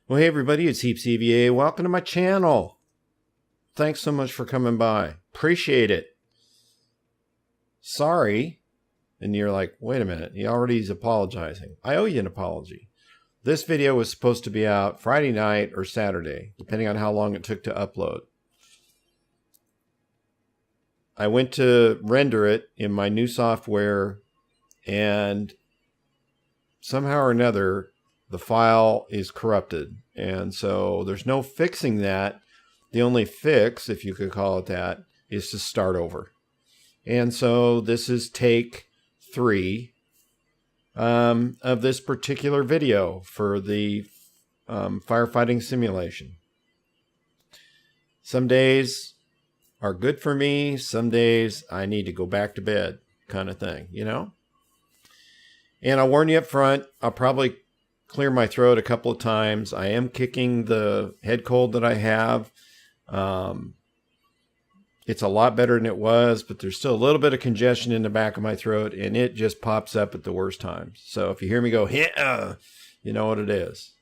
Well, hey everybody, it's HeapCVA. Welcome to my channel. Thanks so much for coming by. Appreciate it. Sorry. And you're like, wait a minute, he already is apologizing. I owe you an apology. This video was supposed to be out Friday night or Saturday, depending on how long it took to upload. I went to render it in my new software, and somehow or another, the file is corrupted. And so there's no fixing that. The only fix, if you could call it that, is to start over. And so this is take 3 of this particular video for the firefighting simulation. Some days are good for me. Some days I need to go back to bed, kind of thing, you know? And I'll warn you up front, I'll probably clear my throat a couple of times. I am kicking the head cold that I have. It's a lot better than it was, but there's still a little bit of congestion in the back of my throat, and it just pops up at the worst times. So if you hear me go, you know what it is.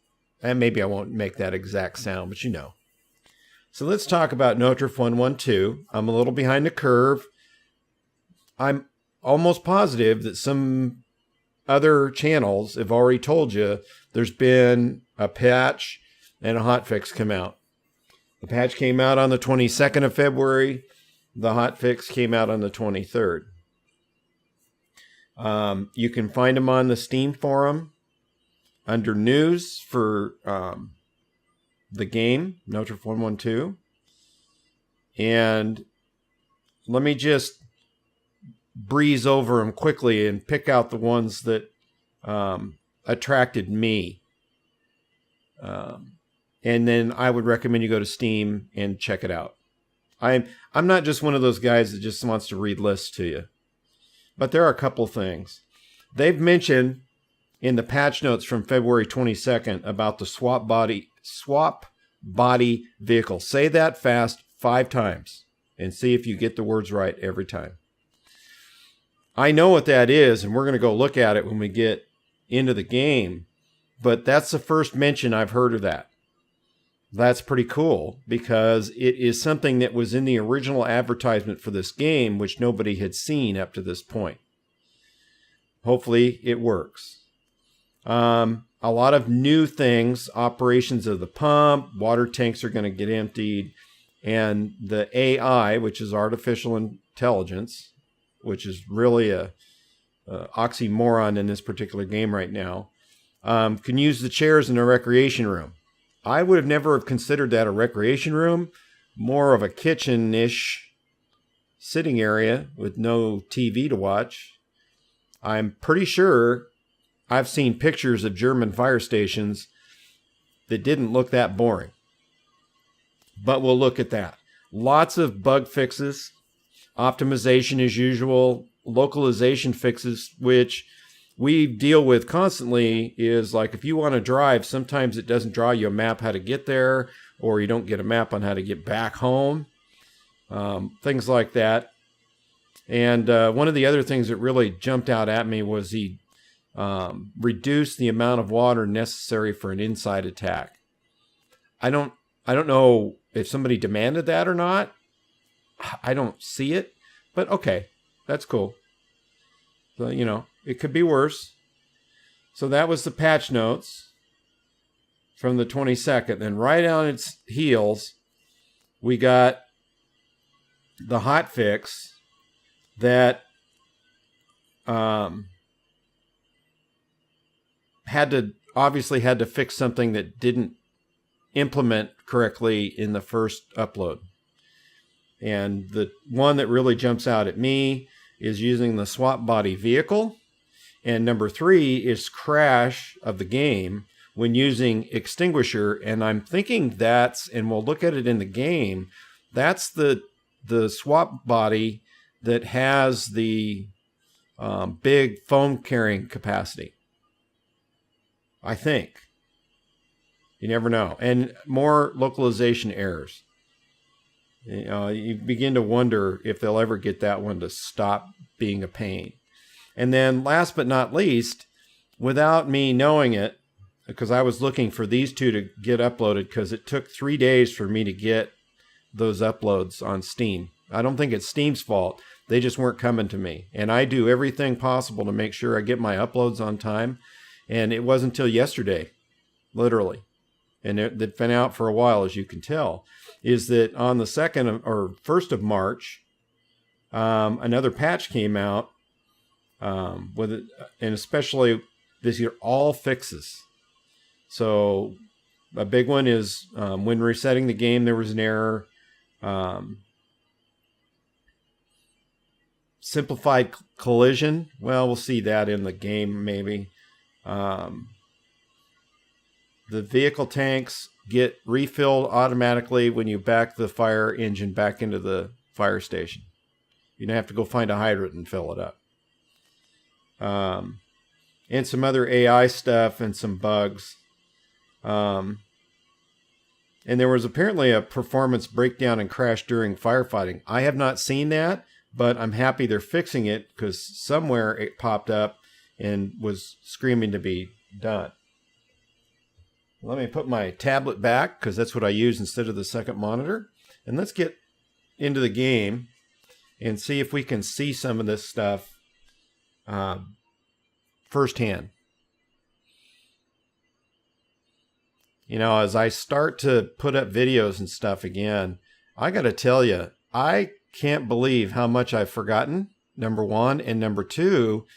And maybe I won't make that exact sound, but you know. So let's talk about Notruf 112. I'm a little behind the curve. I'm almost positive that some other channels have already told you there's been a patch and a hotfix come out. The patch came out on the 22nd of February. The hotfix came out on the 23rd. You can find them on the Steam forum under news for the game, Notruf 112. And let me just breeze over them quickly and pick out the ones that attracted me. And then I would recommend you go to Steam and check it out. I'm not just one of those guys that just wants to read lists to you. But there are a couple things. They've mentioned in the patch notes from February 22nd about the swap body vehicle. Say that fast 5 times and see if you get the words right every time. I know what that is, and we're going to go look at it when we get into the game. But that's the first mention I've heard of that. That's pretty cool because it is something that was in the original advertisement for this game, which nobody had seen up to this point. Hopefully it works. A lot of new things, operations of the pump, water tanks are going to get emptied, and the AI, which is artificial intelligence, which is really a oxymoron in this particular game right now, can use the chairs in a recreation room. I would have never have considered that a recreation room, more of a kitchen-ish sitting area with no TV to watch. I'm pretty sure I've seen pictures of German fire stations that didn't look that boring. But we'll look at that. Lots of bug fixes, optimization as usual, localization fixes, which we deal with constantly. Is like if you want to drive, sometimes it doesn't draw you a map how to get there, or you don't get a map on how to get back home. Things like that. And one of the other things that really jumped out at me was he reduced the amount of water necessary for an inside attack. I don't know if somebody demanded that or not. I don't see it, but okay, that's cool. So, you know, it could be worse. So that was the patch notes from the 22nd. Then right on its heels, we got the hot fix that obviously had to fix something that didn't implement correctly in the first upload. And the one that really jumps out at me is using the swap body vehicle. And number 3 is crash of the game when using extinguisher. And I'm thinking that's, and we'll look at it in the game, that's the swap body that has the big foam carrying capacity. I think. You never know. And more localization errors. You begin to wonder if they'll ever get that one to stop being a pain. And then last but not least, without me knowing it, because I was looking for these two to get uploaded because it took 3 days for me to get those uploads on Steam. I don't think it's Steam's fault. They just weren't coming to me. And I do everything possible to make sure I get my uploads on time. And it wasn't until yesterday, literally, and they've been out for a while, as you can tell, is that on the 2nd or 1st of March, another patch came out with it, and especially this year, all fixes. So a big one is when resetting the game, there was an error. Simplified collision. Well, we'll see that in the game, maybe. The vehicle tanks get refilled automatically when you back the fire engine back into the fire station. You don't have to go find a hydrant and fill it up. And some other AI stuff and some bugs. And there was apparently a performance breakdown and crash during firefighting. I have not seen that, but I'm happy they're fixing it because somewhere it popped up and was screaming to be done. Let me put my tablet back because that's what I use instead of the second monitor. And let's get into the game and see if we can see some of this stuff firsthand. You know, as I start to put up videos and stuff again, I got to tell you, I can't believe how much I've forgotten, number one, and number two,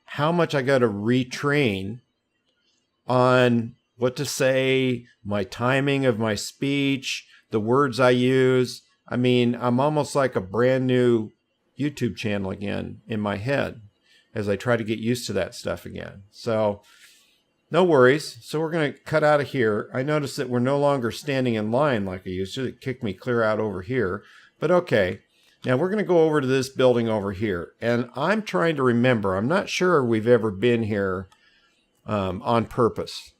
how much I got to retrain on what to say, my timing of my speech, the words I use. I mean, I'm almost like a brand new YouTube channel again in my head as I try to get used to that stuff again. So no worries. So we're going to cut out of here. I noticed that we're no longer standing in line like I used to. It kicked me clear out over here. But okay. Now we're going to go over to this building over here. And I'm trying to remember. I'm not sure we've ever been here on purpose.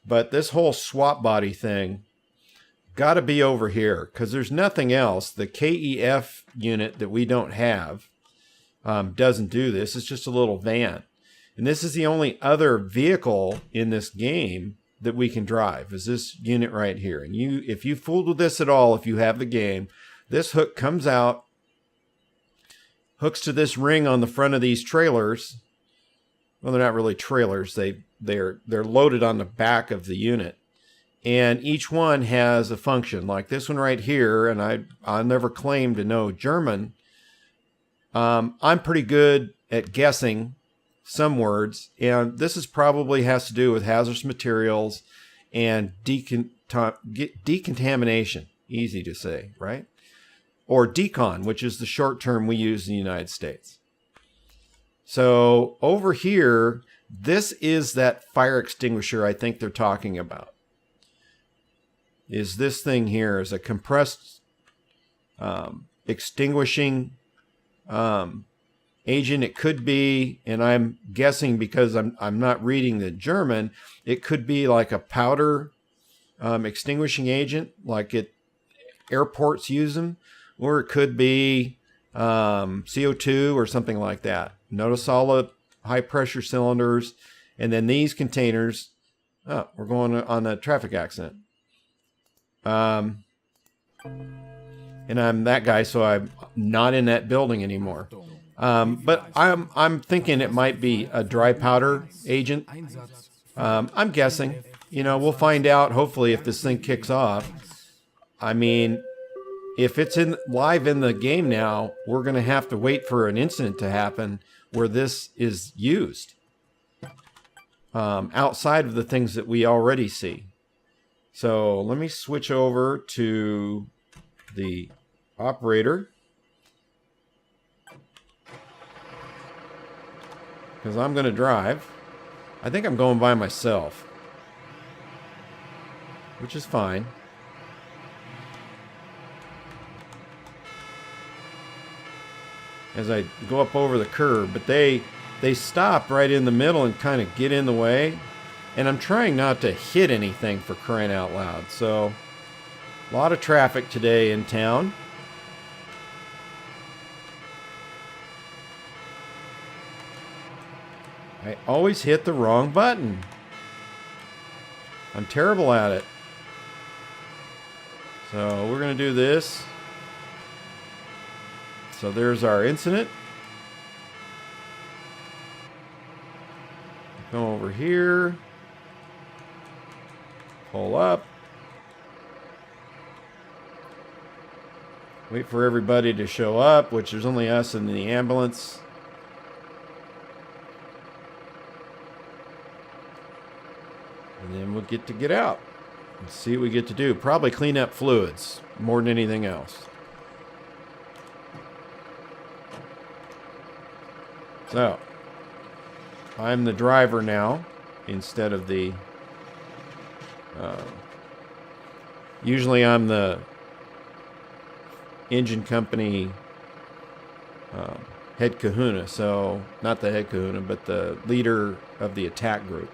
But this whole swap body thing got to be over here because there's nothing else. The KEF unit that we don't have doesn't do this. It's just a little van. And this is the only other vehicle in this game that we can drive is this unit right here. And if you fooled with this at all, if you have the game, this hook comes out, hooks to this ring on the front of these trailers. Well, they're not really trailers. They're loaded on the back of the unit. And each one has a function like this one right here. And I never claim to know German. I'm pretty good at guessing some words, and this is probably has to do with hazardous materials and decontamination. Easy to say, right? Or decon, which is the short term we use in the United States. So over here, this is that fire extinguisher I think they're talking about. Is this thing here is a compressed extinguishing agent. It could be, and I'm guessing because I'm not reading the German, it could be like a powder extinguishing agent, like airports use them, or it could be CO2 or something like that. Notice all the high pressure cylinders, and then these containers. Oh, we're going on a traffic accident. And I'm that guy, so I'm not in that building anymore. But I'm thinking it might be a dry powder agent. I'm guessing. You know, we'll find out hopefully if this thing kicks off. I mean, if it's live in the game now, we're going to have to wait for an incident to happen where this is used. Outside of the things that we already see. So let me switch over to the operator. Because I'm going to drive. I think I'm going by myself. Which is fine. As I go up over the curb. But they stop right in the middle and kind of get in the way. And I'm trying not to hit anything for crying out loud. So, a lot of traffic today in town. I always hit the wrong button. I'm terrible at it. So we're going to do this. So there's our incident. Go over here. Pull up. Wait for everybody to show up, which there's only us and the ambulance. And then we'll get out. Let's see what we get to do. Probably clean up fluids more than anything else. So, I'm the driver now instead of the... usually I'm the engine company head kahuna. So, not the head kahuna, but the leader of the attack group.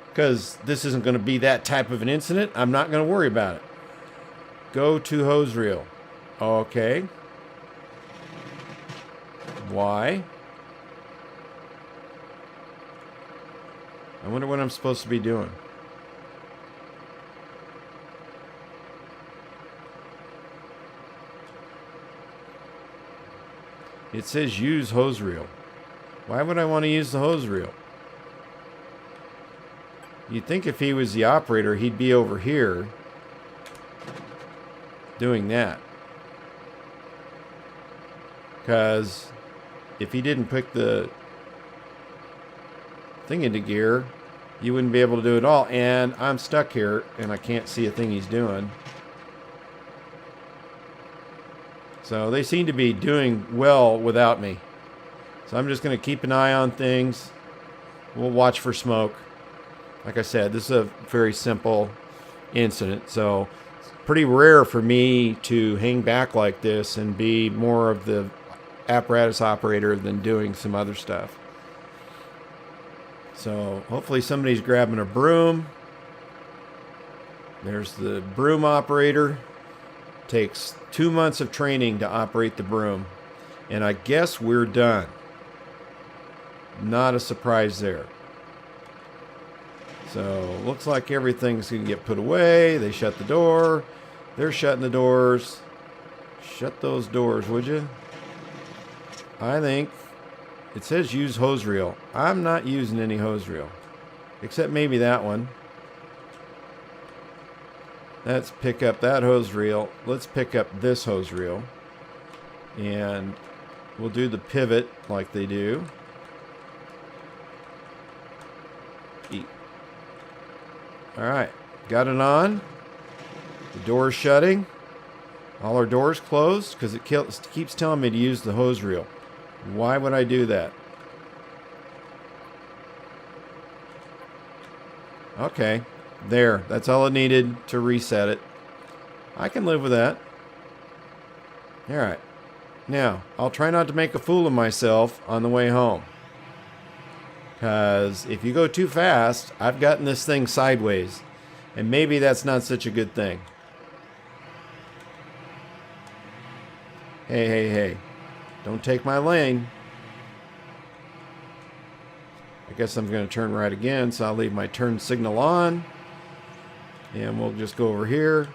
Because this isn't going to be that type of an incident, I'm not going to worry about it. Go to hose reel. Okay. Why? I wonder what I'm supposed to be doing. It says use hose reel. Why would I want to use the hose reel? You'd think if he was the operator, he'd be over here doing that. Because if he didn't put the thing into gear, you wouldn't be able to do it all. And I'm stuck here and I can't see a thing he's doing. So they seem to be doing well without me. So I'm just going to keep an eye on things. We'll watch for smoke. Like I said, this is a very simple incident. So it's pretty rare for me to hang back like this and be more of the apparatus operator than doing some other stuff. So hopefully somebody's grabbing a broom. There's the broom operator. Takes 2 months of training to operate the broom. And I guess we're done. Not a surprise there. So looks like everything's going to get put away. They shut the door. They're shutting the doors. Shut those doors, would you? I think it says use hose reel. I'm not using any hose reel. Except maybe that one. Let's pick up that hose reel. Let's pick up this hose reel. And we'll do the pivot like they do. Alright, got it on. The door's shutting. All our doors closed because it keeps telling me to use the hose reel. Why would I do that? Okay, there. That's all it needed to reset it. I can live with that. Alright. Now, I'll try not to make a fool of myself on the way home. Because if you go too fast, I've gotten this thing sideways. And maybe that's not such a good thing. Hey, hey, hey. Don't take my lane. I guess I'm going to turn right again, so I'll leave my turn signal on. And we'll just go over here.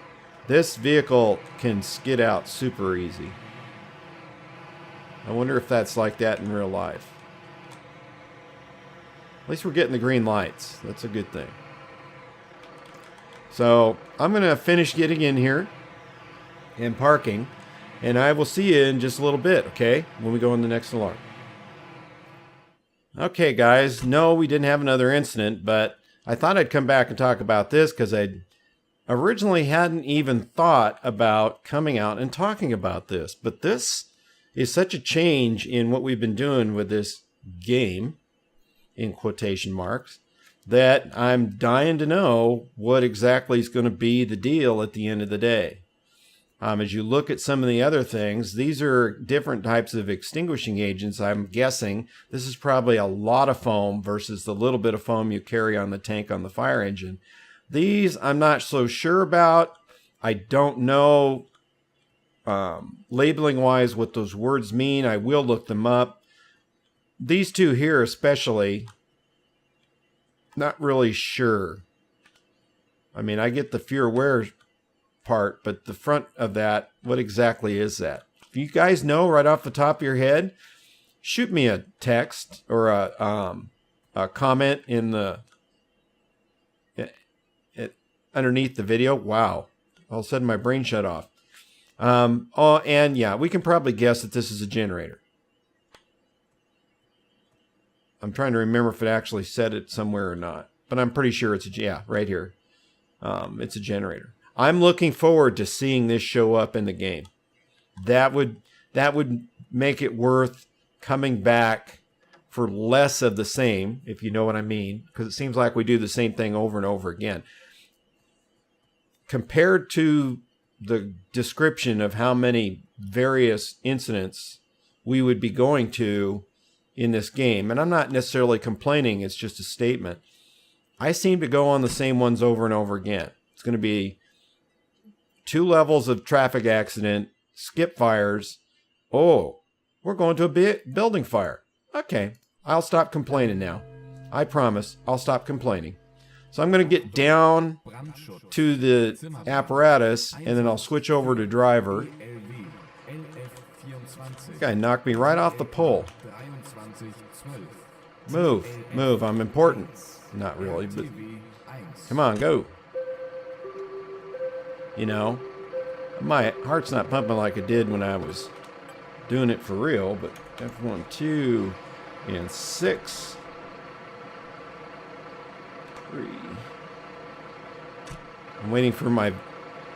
This vehicle can skid out super easy. I wonder if that's like that in real life. At least we're getting the green lights. That's a good thing. So I'm going to finish getting in here and parking. And I will see you in just a little bit, okay? When we go on the next alarm. Okay, guys. No, we didn't have another incident, but I thought I'd come back and talk about this because I originally hadn't even thought about coming out and talking about this. But this is such a change in what we've been doing with this game, in quotation marks, that I'm dying to know what exactly is going to be the deal at the end of the day. As you look at some of the other things, these are different types of extinguishing agents. I'm guessing this is probably a lot of foam versus the little bit of foam you carry on the tank on the fire engine. These I'm not so sure about. I don't know labeling wise what those words mean. I will look them up. These two here especially, not really sure I mean, I get the fear wear part, but the front of that, what exactly is that? If you guys know right off the top of your head, shoot me a text or a comment in the underneath the video. Wow. All of a sudden my brain shut off. And yeah, we can probably guess that this is a generator. I'm trying to remember if it actually said it somewhere or not, but I'm pretty sure it's right here. It's a generator. I'm looking forward to seeing this show up in the game. That would make it worth coming back for less of the same, if you know what I mean, because it seems like we do the same thing over and over again. Compared to the description of how many various incidents we would be going to in this game, and I'm not necessarily complaining, it's just a statement. I seem to go on the same ones over and over again. It's going to be 2 levels of traffic accident, skip fires. Oh, we're going to a building fire. Okay, I'll stop complaining now. I promise I'll stop complaining. So I'm going to get down to the apparatus, and then I'll switch over to driver. This guy knocked me right off the pole. Move, move, I'm important. Not really, but come on, go. You know, my heart's not pumping like it did when I was doing it for real, but F1, 2, and 6. 3. I'm waiting for my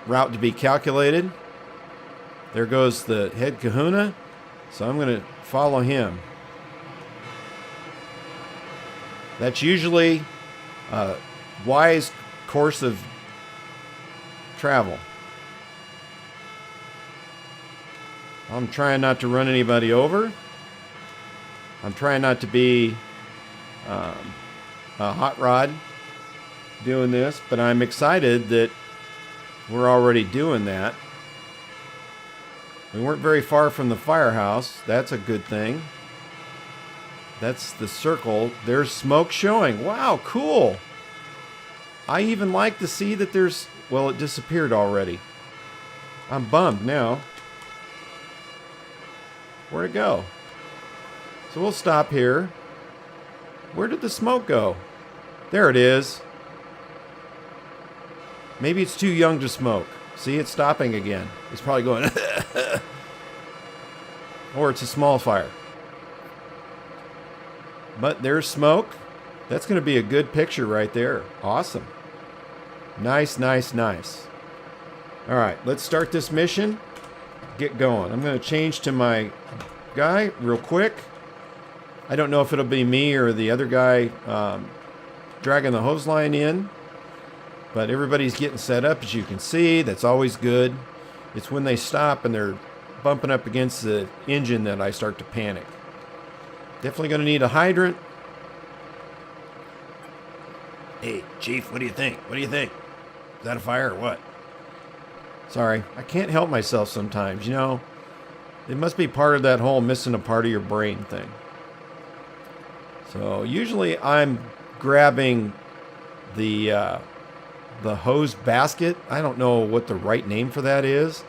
route to be calculated. There goes the head kahuna, so I'm going to follow him. That's usually a wise course of travel. I'm trying not to run anybody over. I'm trying not to be a hot rod doing this, but I'm excited that we're already doing that. We weren't very far from the firehouse. That's a good thing. That's the circle. There's smoke showing. Wow, cool. I even like to see that there's... Well, it disappeared already. I'm bummed now. Where'd it go? So we'll stop here. Where did the smoke go? There it is. Maybe it's too young to smoke. See, it's stopping again. It's probably going... Or it's a small fire. But there's smoke. That's going to be a good picture right there. Awesome. Nice, nice, nice. All right, let's start this mission. Get going. I'm going to change to my guy real quick. I don't know if it'll be me or the other guy dragging the hose line in. But everybody's getting set up, as you can see. That's always good. It's when they stop and they're bumping up against the engine that I start to panic. Definitely going to need a hydrant. Hey, Chief, what do you think? What do you think? Is that a fire or what? Sorry, I can't help myself sometimes, you know. It must be part of that whole missing a part of your brain thing. So usually I'm grabbing the hose basket. I don't know what the right name for that is,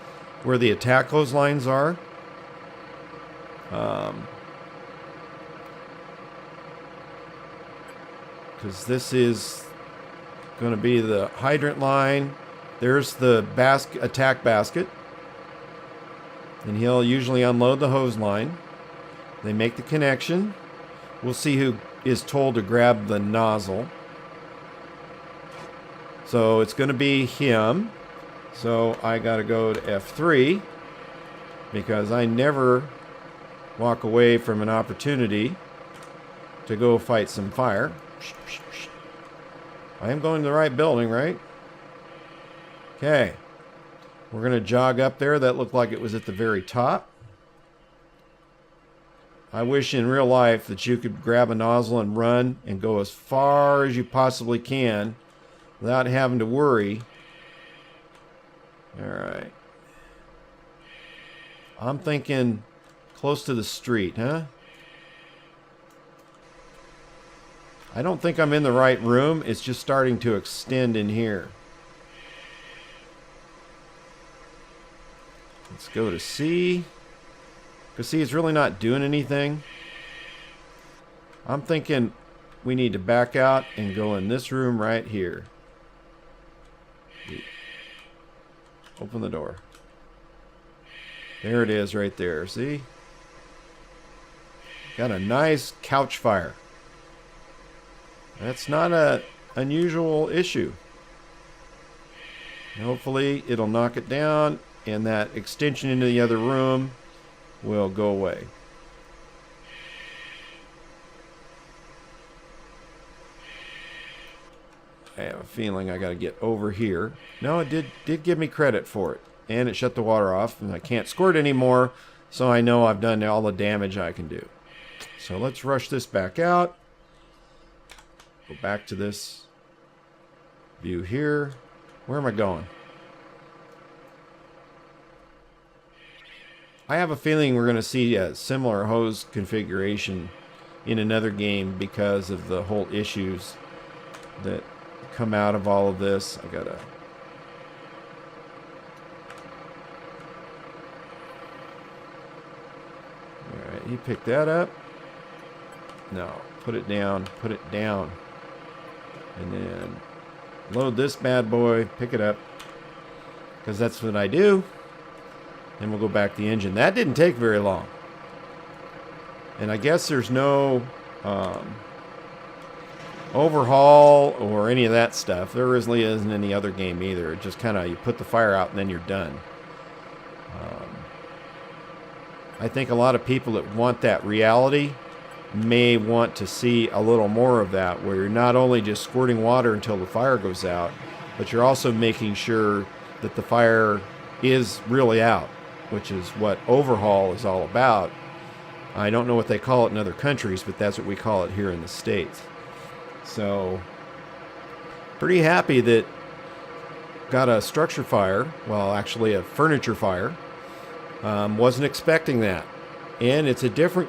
where the attack hose lines are. Because this is going to be the hydrant line. There's the attack basket. And he'll usually unload the hose line. They make the connection. We'll see who is told to grab the nozzle. So it's going to be him. So I got to go to F3 because I never walk away from an opportunity to go fight some fire. I am going to the right building, right? Okay. We're going to jog up there. That looked like it was at the very top. I wish in real life that you could grab a nozzle and run and go as far as you possibly can without having to worry. All right. I'm thinking close to the street, huh? I don't think I'm in the right room. It's just starting to extend in here. Let's go to C. Because see, it's really not doing anything. I'm thinking we need to back out and go in this room right here. Open the door. There it is right there. See? Got a nice couch fire. That's not an unusual issue. And hopefully it'll knock it down and that extension into the other room will go away. I have a feeling I got to get over here. No, it did give me credit for it. And it shut the water off, and I can't squirt anymore, so I know I've done all the damage I can do. So let's rush this back out. Go back to this view here. Where am I going? I have a feeling we're going to see a similar hose configuration in another game because of the whole issues that come out of all of this. I gotta... Alright, he picked that up. No, put it down, put it down. And then load this bad boy, pick it up. Because that's what I do. And we'll go back to the engine. That didn't take very long. And I guess there's no overhaul or any of that stuff. There really isn't any other game either. It just kind of, you put the fire out and then you're done. I think a lot of people that want that reality may want to see a little more of that, where you're not only just squirting water until the fire goes out, but you're also making sure that the fire is really out, which is what overhaul is all about. I don't know what they call it in other countries, but that's what we call it here in the States. So, pretty happy that got a structure fire, well, actually a furniture fire. Wasn't expecting that. And it's a different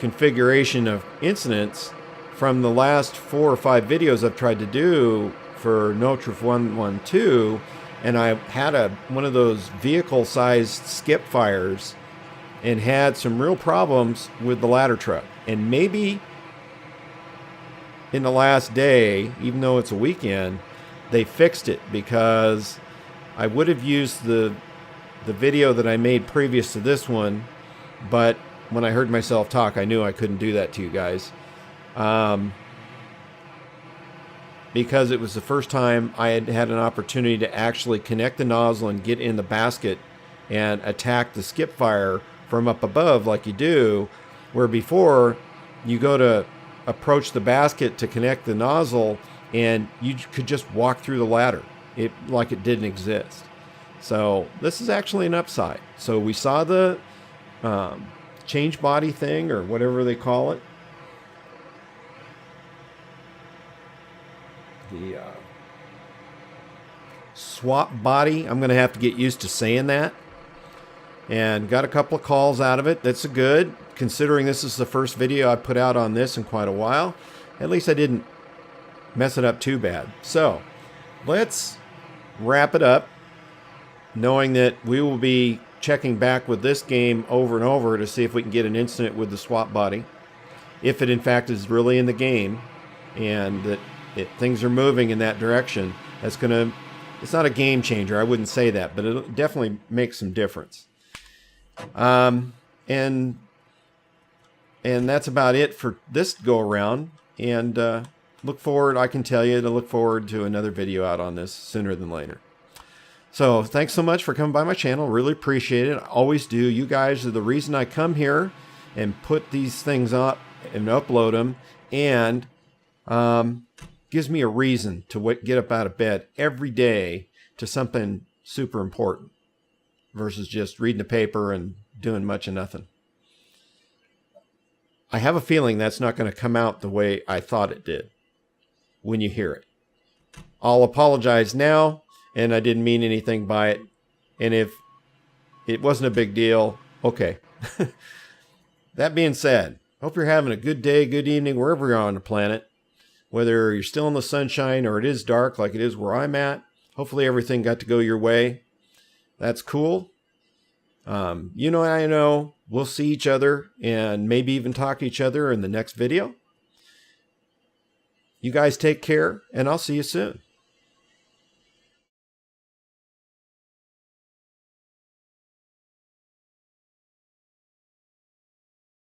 configuration of incidents from the last 4 or 5 videos I've tried to do for Notruf 112, and I had one of those vehicle-sized skip fires and had some real problems with the ladder truck. And maybe in the last day, even though it's a weekend, they fixed it, because I would have used the video that I made previous to this one, but when I heard myself talk, I knew I couldn't do that to you guys. Because it was the first time I had had an opportunity to actually connect the nozzle and get in the basket and attack the skip fire from up above like you do, where before you go to approach the basket to connect the nozzle and you could just walk through the ladder like it didn't exist. So this is actually an upside. So we saw the change body thing, or whatever they call it. The swap body. I'm going to have to get used to saying that. And got a couple of calls out of it. That's good, considering this is the first video I put out on this in quite a while. At least I didn't mess it up too bad. So let's wrap it up, knowing that we will be checking back with this game over and over to see if we can get an incident with the swap body, if it in fact is really in the game and that things are moving in that direction. That's gonna, it's not a game changer, I wouldn't say that, but it'll definitely make some difference. And that's about it for this go around. And look forward, I can tell you to look forward to another video out on this sooner than later. So thanks so much for coming by my channel. Really appreciate it. I always do. You guys are the reason I come here and put these things up and upload them, and gives me a reason to get up out of bed every day to something super important versus just reading the paper and doing much of nothing. I have a feeling that's not going to come out the way I thought it did when you hear it. I'll apologize now, and I didn't mean anything by it. And if it wasn't a big deal, okay. That being said, hope you're having a good day, good evening, wherever you're on the planet. Whether you're still in the sunshine or it is dark like it is where I'm at, hopefully everything got to go your way. That's cool. You know, I know we'll see each other and maybe even talk to each other in the next video. You guys take care, and I'll see you soon.